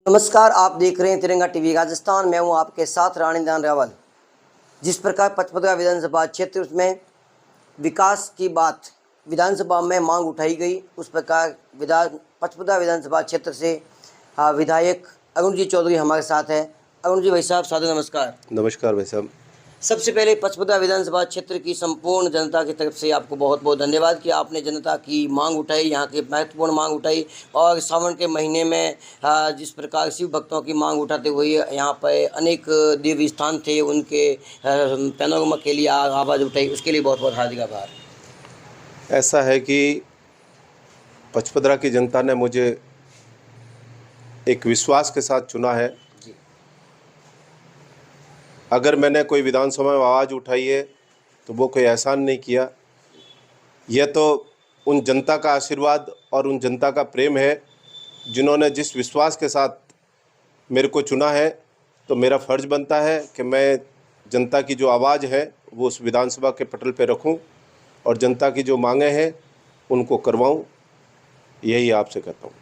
नमस्कार, आप देख रहे हैं तिरंगा टीवी राजस्थान। मैं हूं आपके साथ रानीदान रावल। जिस प्रकार पचपदरा विधानसभा क्षेत्र में विकास की बात विधानसभा में मांग उठाई गई, उस प्रकार पचपदरा विधानसभा क्षेत्र से विधायक अरुण जी चौधरी हमारे साथ है। अरुण जी भाई साहब, सादर नमस्कार। नमस्कार भाई साहब। सबसे पहले पचपदरा विधानसभा क्षेत्र की संपूर्ण जनता की तरफ से आपको बहुत बहुत धन्यवाद कि आपने जनता की मांग उठाई, यहाँ की महत्वपूर्ण मांग उठाई। और सावन के महीने में जिस प्रकार शिव भक्तों की मांग उठाते हुए यहाँ पर अनेक देवी स्थान थे, उनके पैनोरमा के लिए आवाज़ उठाई, उसके लिए बहुत बहुत हार्दिक आभार। ऐसा है कि पचपदरा की जनता ने मुझे एक विश्वास के साथ चुना है। जी। अगर मैंने कोई विधानसभा में आवाज़ उठाई है तो वो कोई एहसान नहीं किया, यह तो उन जनता का आशीर्वाद और उन जनता का प्रेम है जिन्होंने जिस विश्वास के साथ मेरे को चुना है। तो मेरा फ़र्ज़ बनता है कि मैं जनता की जो आवाज़ है वो उस विधानसभा के पटल पे रखूं और जनता की जो मांगें हैं उनको करवाऊं, यही आपसे कहता हूं।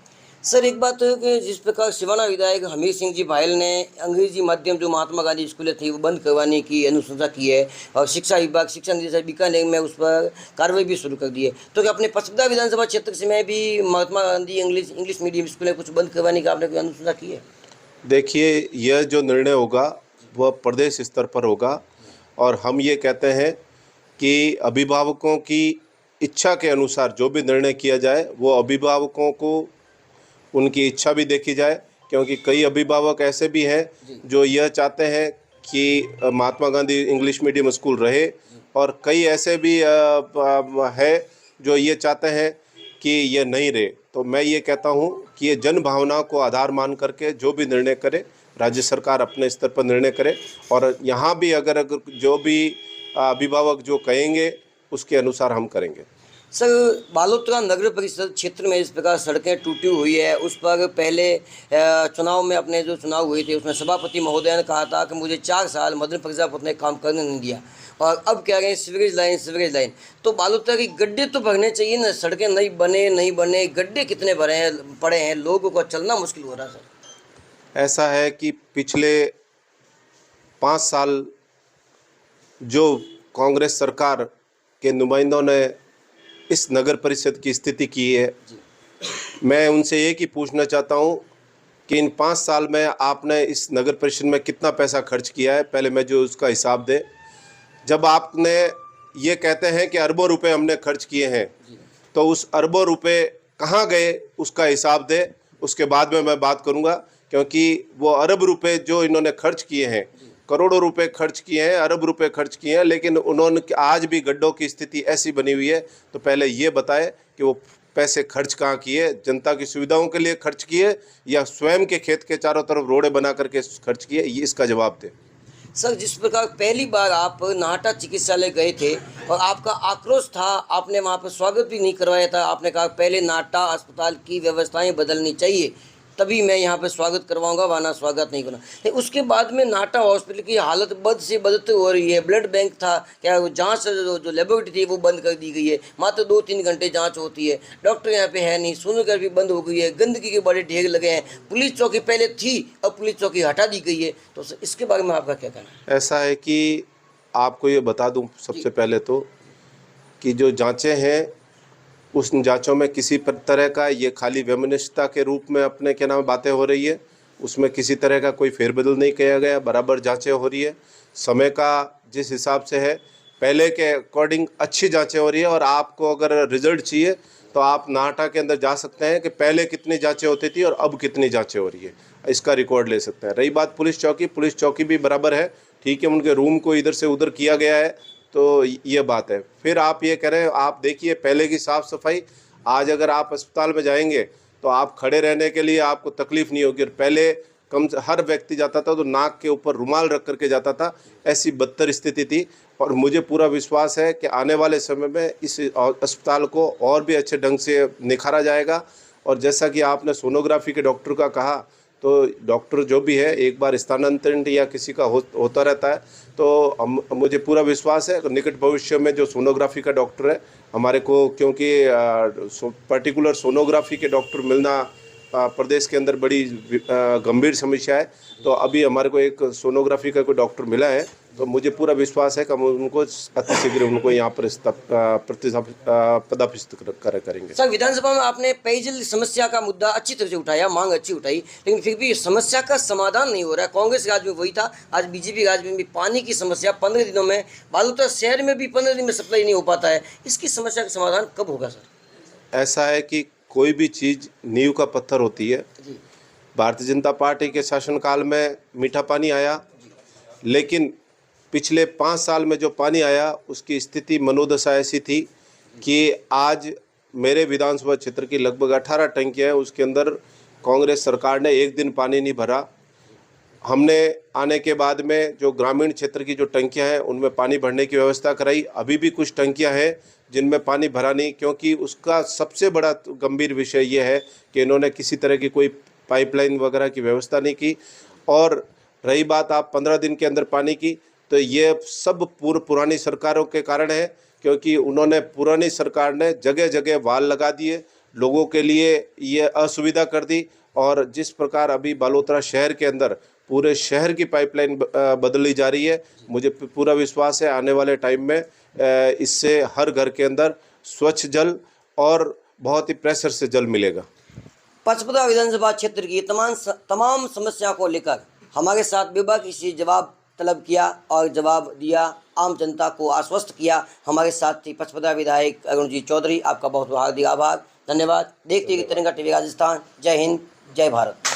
सर, एक बात तो है कि जिस प्रकार सिवाना विधायक हमीर सिंह जी भायल ने अंग्रेजी माध्यम जो महात्मा गांधी स्कूलें थी वो बंद करवाने की अनुशंसा की है और शिक्षा विभाग, शिक्षा निदेशालय बीकानेर में उस पर कार्रवाई भी शुरू कर दी है, तो क्या अपने पचपदरा विधानसभा क्षेत्र से में भी महात्मा गांधी इंग्लिश मीडियम स्कूलें कुछ बंद करवाने की आपने कोई अनुशंसा की है? देखिए, यह जो निर्णय होगा वह प्रदेश स्तर पर होगा और हम ये कहते हैं कि अभिभावकों की इच्छा के अनुसार जो भी निर्णय किया जाए वो अभिभावकों को उनकी इच्छा भी देखी जाए, क्योंकि कई अभिभावक ऐसे भी हैं जो यह चाहते हैं कि Mahatma Gandhi English medium school रहे और कई ऐसे भी है जो ये चाहते हैं कि ये नहीं रहे। तो मैं ये कहता हूँ कि ये जन भावनाओं को आधार मान करके जो भी निर्णय करे, राज्य सरकार अपने स्तर पर निर्णय करे और यहाँ भी अगर जो भी अभिभावक जो कहेंगे उसके अनुसार हम करेंगे। सर, बालोतरा नगर परिषद क्षेत्र में इस प्रकार सड़कें टूटी हुई है, उस पर पहले चुनाव में अपने जो चुनाव हुए थे उसमें सभापति महोदय ने कहा था कि मुझे 4 साल मदन प्रजापति ने काम करने नहीं दिया और अब कह रहे हैं सीवरेज लाइन। तो बालोतरा की गड्ढे तो भरने चाहिए ना, सड़कें नहीं बने, गड्ढे कितने पड़े हैं, लोगों को चलना मुश्किल हो रहा है। सर, ऐसा है कि पिछले 5 साल जो कांग्रेस सरकार के नुमाइंदों ने इस नगर परिषद की स्थिति की है, मैं उनसे एक ही पूछना चाहता हूं कि इन 5 साल में आपने इस नगर परिषद में कितना पैसा खर्च किया है, पहले मैं जो उसका हिसाब दे। जब आपने ये कहते हैं कि अरबों रुपए हमने खर्च किए हैं, तो उस अरबों रुपए कहाँ गए उसका हिसाब दे, उसके बाद में मैं बात करूँगा। क्योंकि वो अरब रुपए जो इन्होंने खर्च किए हैं, करोड़ों रुपए खर्च किए हैं, अरब रुपए खर्च किए हैं, लेकिन उन्होंने आज भी गड्ढों की स्थिति ऐसी बनी हुई है। तो पहले ये बताए कि वो पैसे खर्च कहाँ किए, जनता की सुविधाओं के लिए खर्च किए या स्वयं के खेत के चारों तरफ रोडें बना करके खर्च किए, ये इसका जवाब दे। सर, जिस प्रकार पहली बार आप नाहटा चिकित्सालय गए थे और आपका आक्रोश था, आपने वहाँ पर स्वागत भी नहीं करवाया था, आपने कहा पहले नाहटा अस्पताल की व्यवस्थाएं बदलनी चाहिए तभी मैं यहाँ पे स्वागत करवाऊंगा, वरना स्वागत नहीं करना। उसके बाद में नाहटा हॉस्पिटल की हालत बद से बदतर हो रही है। ब्लड बैंक था, क्या वो जांच जो लेबोरेटरी थी वो बंद कर दी गई है, मात्र 2-3 घंटे जांच होती है, डॉक्टर यहाँ पे है नहीं, सोनोग्राफी बंद हो गई है, गंदगी के बड़े ढेर लगे हैं, पुलिस चौकी पहले थी अब पुलिस चौकी हटा दी गई है। तो इसके बारे में आपका क्या कहना है? ऐसा है कि आपको ये बता दूं सबसे पहले तो कि जो जांचें हैं उस जांचों में किसी तरह का ये खाली वैमनस्यता के रूप में अपने क्या नाम बातें हो रही है, उसमें किसी तरह का कोई फेरबदल नहीं किया गया, बराबर जांचें हो रही है। समय का जिस हिसाब से है पहले के अकॉर्डिंग अच्छी जांचें हो रही है और आपको अगर रिजल्ट चाहिए तो आप नाहटा के अंदर जा सकते हैं कि पहले कितनी जांचें होती थी और अब कितनी जांचें हो रही है, इसका रिकॉर्ड ले सकते हैं। रही बात पुलिस चौकी भी बराबर है, ठीक है, उनके रूम को इधर से उधर किया गया है, तो ये बात है। फिर आप ये कह रहे हैं, आप देखिए पहले की साफ़ सफाई, आज अगर आप अस्पताल में जाएंगे तो आप खड़े रहने के लिए आपको तकलीफ़ नहीं होगी। पहले हर व्यक्ति जाता था तो नाक के ऊपर रुमाल रख करके जाता था, ऐसी बदतर स्थिति थी। और मुझे पूरा विश्वास है कि आने वाले समय में इस अस्पताल को और भी अच्छे ढंग से निखारा जाएगा। और जैसा कि आपने सोनोग्राफी के डॉक्टर का कहा, तो डॉक्टर जो भी है एक बार स्थानांतरण या किसी का होता रहता है, तो मुझे पूरा विश्वास है निकट भविष्य में जो सोनोग्राफी का डॉक्टर है हमारे को, क्योंकि पर्टिकुलर सोनोग्राफी के डॉक्टर मिलना प्रदेश के अंदर बड़ी गंभीर समस्या है। तो अभी हमारे को एक सोनोग्राफी का कोई डॉक्टर मिला है, तो मुझे पूरा विश्वास है कि हम उनको अतिशीघ्र उनको यहाँ पर पदस्थापित करेंगे। सर, विधानसभा में आपने पेयजल समस्या का मुद्दा अच्छी तरह से उठाया, मांग अच्छी उठाई, लेकिन फिर भी समस्या का समाधान नहीं हो रहा है। कांग्रेस राज में वही था, आज बीजेपी राज में भी पानी की समस्या 15 दिनों में, बालूतरा शहर में भी 15 दिन में सप्लाई नहीं हो पाता है। इसकी समस्या का समाधान कब होगा सर? ऐसा है कि कोई भी चीज़ नींव का पत्थर होती है। जी। भारतीय जनता पार्टी के शासनकाल में मीठा पानी आया, लेकिन पिछले 5 साल में जो पानी आया उसकी स्थिति मनोदशा ऐसी थी कि आज मेरे विधानसभा क्षेत्र की लगभग 18 टंकियाँ हैं, उसके अंदर कांग्रेस सरकार ने एक दिन पानी नहीं भरा। हमने आने के बाद में जो ग्रामीण क्षेत्र की जो टंकियां हैं उनमें पानी भरने की व्यवस्था कराई। अभी भी कुछ टंकियां हैं जिनमें पानी भरा नहीं, क्योंकि उसका सबसे बड़ा गंभीर विषय ये है कि इन्होंने किसी तरह की कोई पाइपलाइन वगैरह की व्यवस्था नहीं की। और रही बात आप 15 दिन के अंदर पानी की, तो ये सब पुरानी सरकारों के कारण है, क्योंकि उन्होंने पुरानी सरकार ने जगह जगह वाल लगा दिए, लोगों के लिए ये असुविधा कर दी। और जिस प्रकार अभी बालोतरा शहर के अंदर पूरे शहर की पाइपलाइन बदली जा रही है, मुझे पूरा विश्वास है आने वाले टाइम में इससे हर घर के अंदर स्वच्छ जल और बहुत ही प्रेशर से जल मिलेगा। पचपदरा विधानसभा क्षेत्र की तमाम समस्या को लेकर हमारे साथ बेबाकी से जवाब तलब किया और जवाब दिया, आम जनता को आश्वस्त किया। हमारे साथ थी पचपदरा विधायक अरुण जी चौधरी। आपका बहुत बहुत हार्दिक आभार, धन्यवाद। देखते रहिए तिरंगा टीवी राजस्थान। जय हिंद, जय भारत।